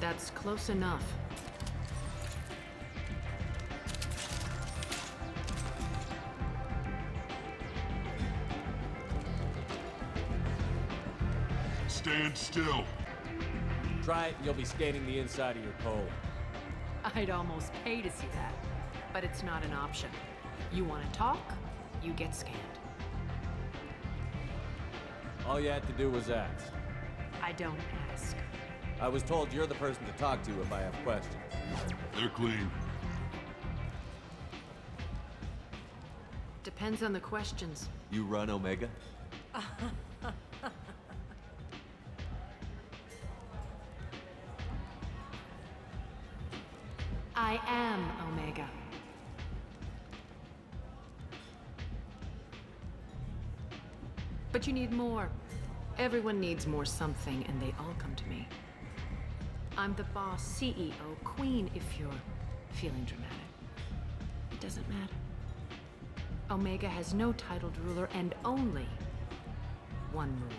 That's close enough. Stand still. Try it and you'll be scanning the inside of your colon. I'd almost pay to see that, but it's not an option. You want to talk, you get scanned. All you had to do was ask. I don't ask. I was told you're the person to talk to if I have questions. They're clean. Depends on the questions. You run Omega? I am Omega. But you need more. Everyone needs more something, and they all come to me. I'm the boss, CEO, queen, if you're feeling dramatic. It doesn't matter. Omega has no titled ruler and only one rule.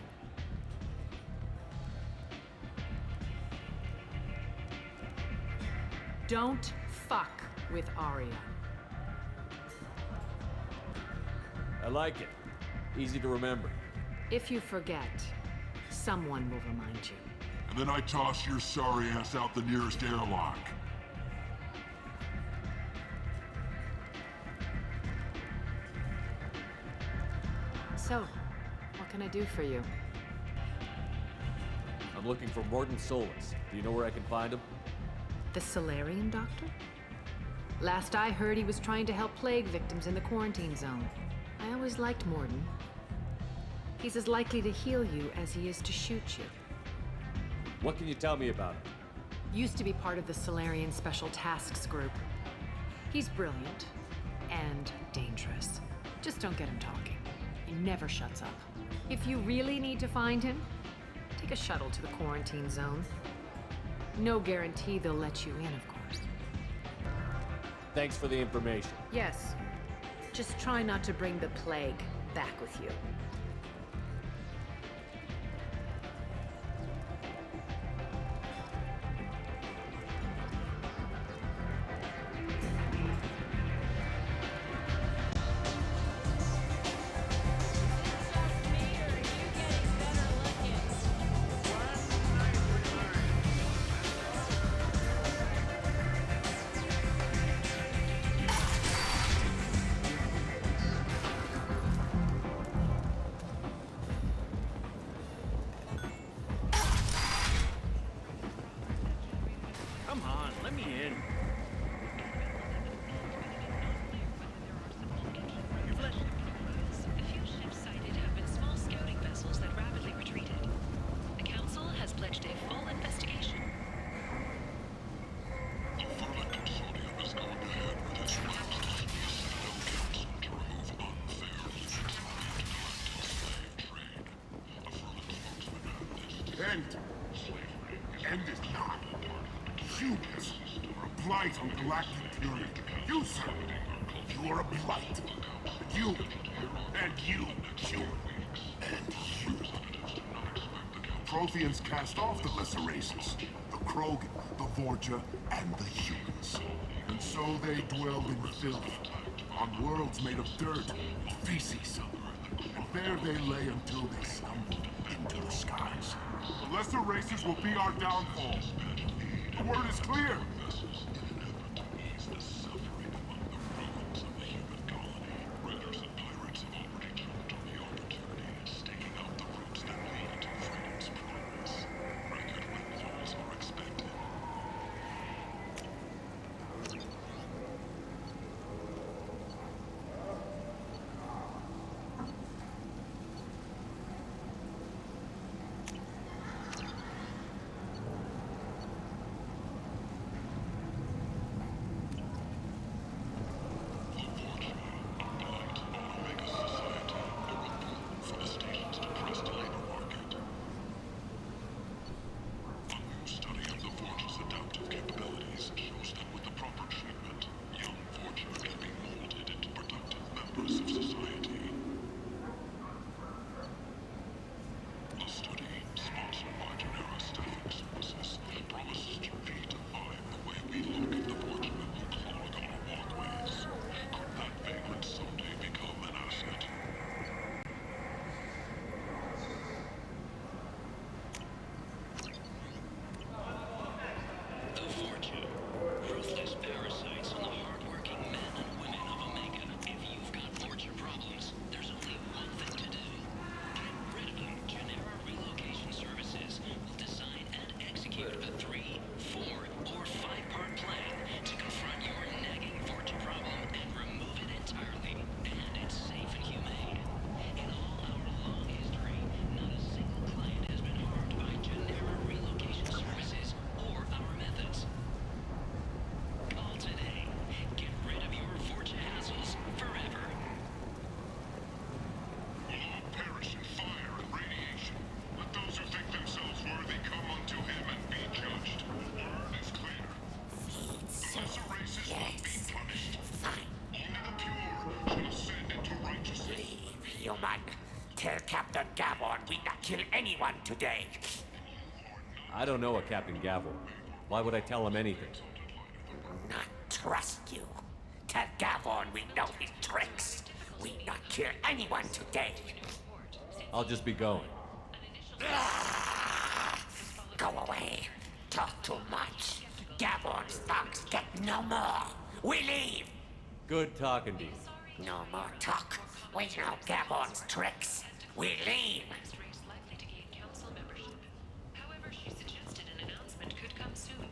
Don't fuck with Arya. I like it. Easy to remember. If you forget, someone will remind you. And then I toss your sorry ass out the nearest airlock. So, what can I do for you? I'm looking for Morton Solus. Do you know where I can find him? The Solarian doctor? Last I heard, he was trying to help plague victims in the quarantine zone. I always liked Morton. He's as likely to heal you as he is to shoot you. What can you tell me about him? Used to be part of the Solarian Special Tasks Group. He's brilliant and dangerous. Just don't get him talking. He never shuts up. If you really need to find him, take a shuttle to the quarantine zone. No guarantee they'll let you in, of course. Thanks for the information. Yes. Just try not to bring the plague back with you. Come on, let me in. A few ships sighted have been small scouting vessels that rapidly retreated. The Council has pledged a full investigation. The Vermin Consortium has gone ahead with its request to the Council to remove unfair slave trade. End it now. Humans are a blight on galactic purity. You, sir, you are a blight. You, and you, and you. Protheans cast off the lesser races, the Krogan, the Vorja, and the humans. And so they dwelled in filth, on worlds made of dirt and feces. And there they lay until they stumbled into the skies. The lesser races will be our downfall. The word is clear. anyone today. I don't know a Captain Gavel. Why would I tell him anything? Not trust you. Tell Gavon we know his tricks. We not kill anyone today. I'll just be going. Go away. Talk too much. Gavon's thugs get no more. We leave. Good talking to you. No more talk. We know Gavon's tricks. We leave. However, she suggested an announcement could come soon.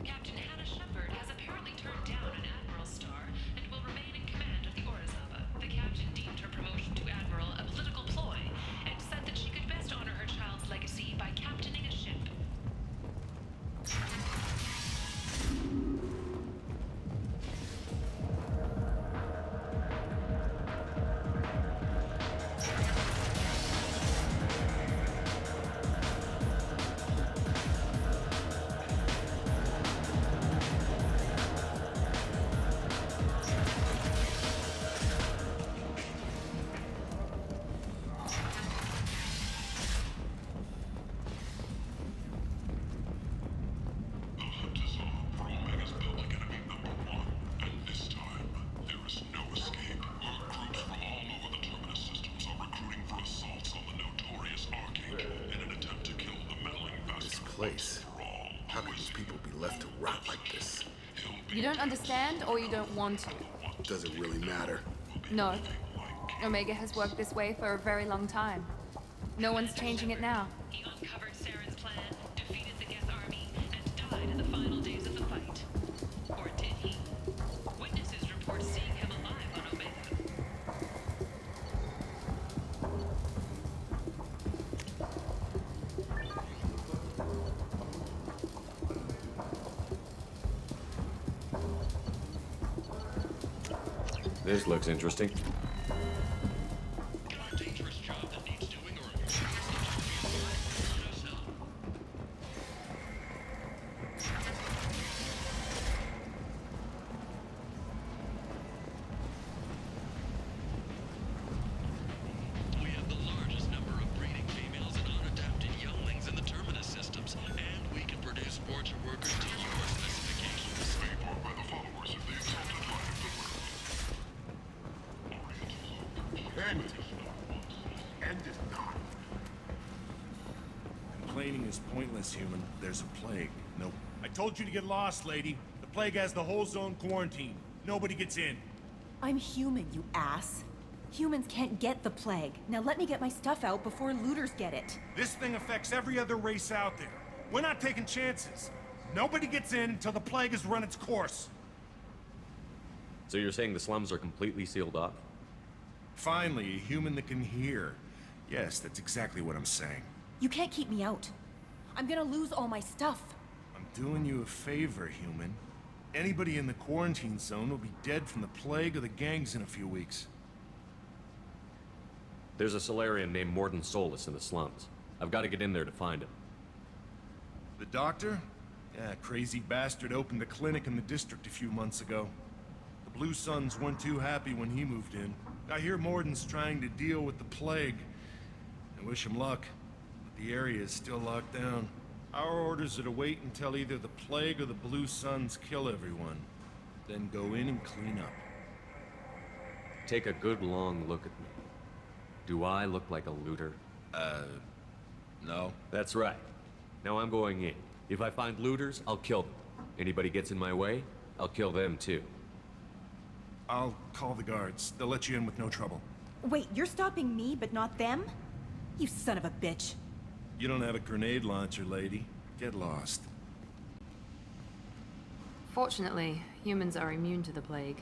Captain Hannah Shepard has apparently turned down an admiral star and will remain in command of the Orizaba. The captain deemed her promotion to admiral a political ploy and said that she could best honor her child's legacy by captaining a ship. Place. How could these people be left to rot like this? You don't understand, or you don't want to? Does it really matter? No. Omega has worked this way for a very long time. No one's changing it now. He uncovered Saren's plan, defeated the Geth army, and died in the final days of the fight. Or did he? Witnesses report seeing him alive on Omega. This looks interesting. We have the largest number of breeding females and unadapted younglings in the Terminus systems, and we can produce fortune workers to your specifications. Made by the followers of the exalted line of the End is not. Complaining is pointless, human. There's a plague. Nope. I told you to get lost, lady. The plague has the whole zone quarantined. Nobody gets in. I'm human, you ass. Humans can't get the plague. Now let me get my stuff out before looters get it. This thing affects every other race out there. We're not taking chances. Nobody gets in until the plague has run its course. So you're saying the slums are completely sealed off? Finally, a human that can hear. Yes, that's exactly what I'm saying. You can't keep me out. I'm gonna lose all my stuff. I'm doing you a favor, human. Anybody in the quarantine zone will be dead from the plague or the gangs in a few weeks. There's a Solarian named Morden Solus in the slums. I've got to get in there to find him. The doctor? Yeah, crazy bastard opened a clinic in the district a few months ago. The Blue Suns weren't too happy when he moved in. I hear Morden's trying to deal with the plague. I wish him luck, but the area is still locked down. Our orders are to wait until either the plague or the Blue Suns kill everyone, then go in and clean up. Take a good long look at me. Do I look like a looter? No. That's right. Now I'm going in. If I find looters, I'll kill them. Anybody gets in my way, I'll kill them too. I'll call the guards. They'll let you in with no trouble. Wait, you're stopping me, but not them? You son of a bitch. You don't have a grenade launcher, lady. Get lost. Fortunately, humans are immune to the plague.